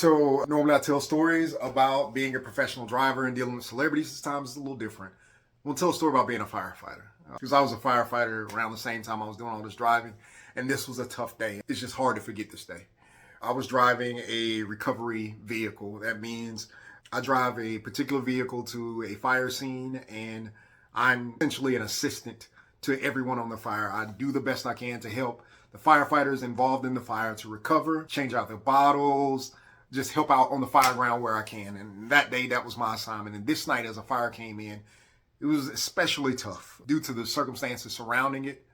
So normally I tell stories about being a professional driver and dealing with celebrities. This time it's a little different. I'm gonna tell a story about being a firefighter. Because I was a firefighter around the same time I was doing all this driving, and this was a tough day. It's just hard to forget this day. I was driving a recovery vehicle. That means I drive a particular vehicle to a fire scene, and I'm essentially an assistant to everyone on the fire. I do the best I can to help the firefighters involved in the fire to recover, change out their bottles, just help out on the fire ground where I can. And that day, that was my assignment. And this night, as a fire came in, it was especially tough due to the circumstances surrounding it.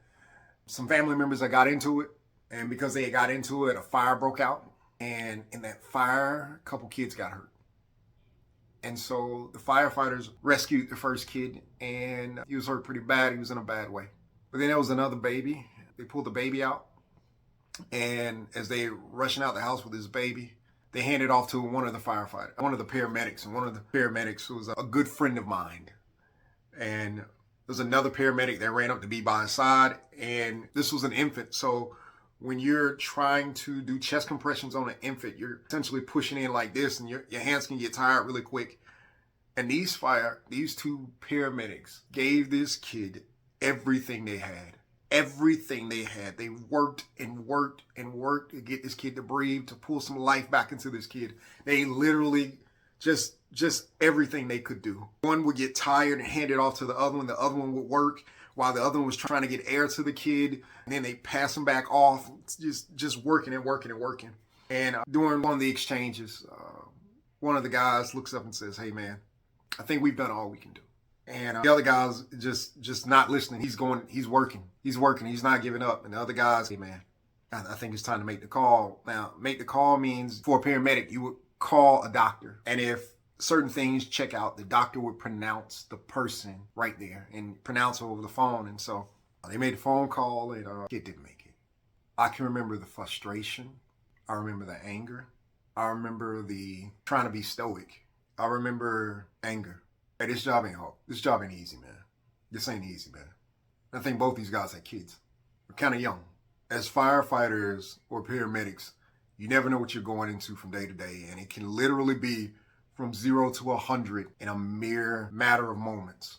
Some family members that got into it, and because they got into it, a fire broke out. And in that fire, a couple kids got hurt. And so the firefighters rescued the first kid, and he was hurt pretty bad. He was in a bad way. But then there was another baby. They pulled the baby out, and as they rushing out the house with his baby, they handed off to one of the firefighters, one of the paramedics, and one of the paramedics was a good friend of mine. And there's another paramedic that ran up to be by his side, and this was an infant. So when you're trying to do chest compressions on an infant, you're essentially pushing in like this, and your hands can get tired really quick. And these two paramedics gave this kid everything they had. Everything they had. They worked and worked and worked to get this kid to breathe, to pull some life back into this kid. They literally just everything they could do. One would get tired and hand it off to the other one. The other one would work while the other one was trying to get air to the kid. And then they pass him back off, just working and working and working. And during one of the exchanges, one of the guys looks up and says, "Hey man, I think we've done all we can do." And the other guy's just not listening. He's working. He's not giving up. And the other guy's, "Hey man, I think it's time to make the call." Now, make the call means for a paramedic, you would call a doctor. And if certain things check out, the doctor would pronounce the person right there and pronounce over the phone. And so they made a phone call, and kid didn't make it. I can remember the frustration. I remember the anger. I remember the trying to be stoic. I remember anger. Hey, this job ain't hard. This job ain't easy, man. This ain't easy, man. I think both these guys had kids. They're kind of young. As firefighters or paramedics, you never know what you're going into from day to day, and it can literally be from 0 to 100 in a mere matter of moments.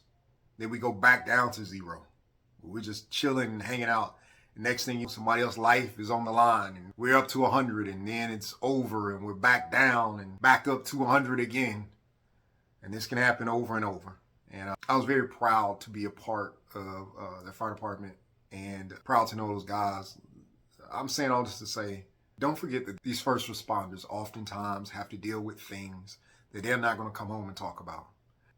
Then we go back down to 0. We're just chilling and hanging out. The next thing you know, somebody else's life is on the line, and we're up to 100, and then it's over, and we're back down and back up to 100 again. And this can happen over and over. And I was very proud to be a part of the fire department, and proud to know those guys. I'm saying all this to say, don't forget that these first responders oftentimes have to deal with things that they're not going to come home and talk about.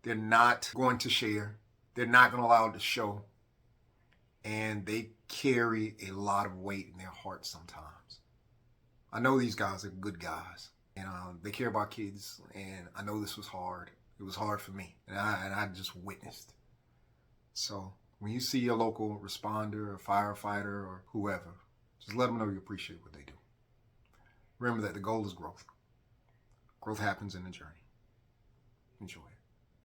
They're not going to share. They're not going to allow it to show. And they carry a lot of weight in their hearts sometimes. I know these guys are good guys, and they care about kids, and I know this was hard. It was hard for me, and I just witnessed. So when you see a local responder, a firefighter, or whoever, just let them know you appreciate what they do. Remember that the goal is growth. Growth happens in the journey. Enjoy it.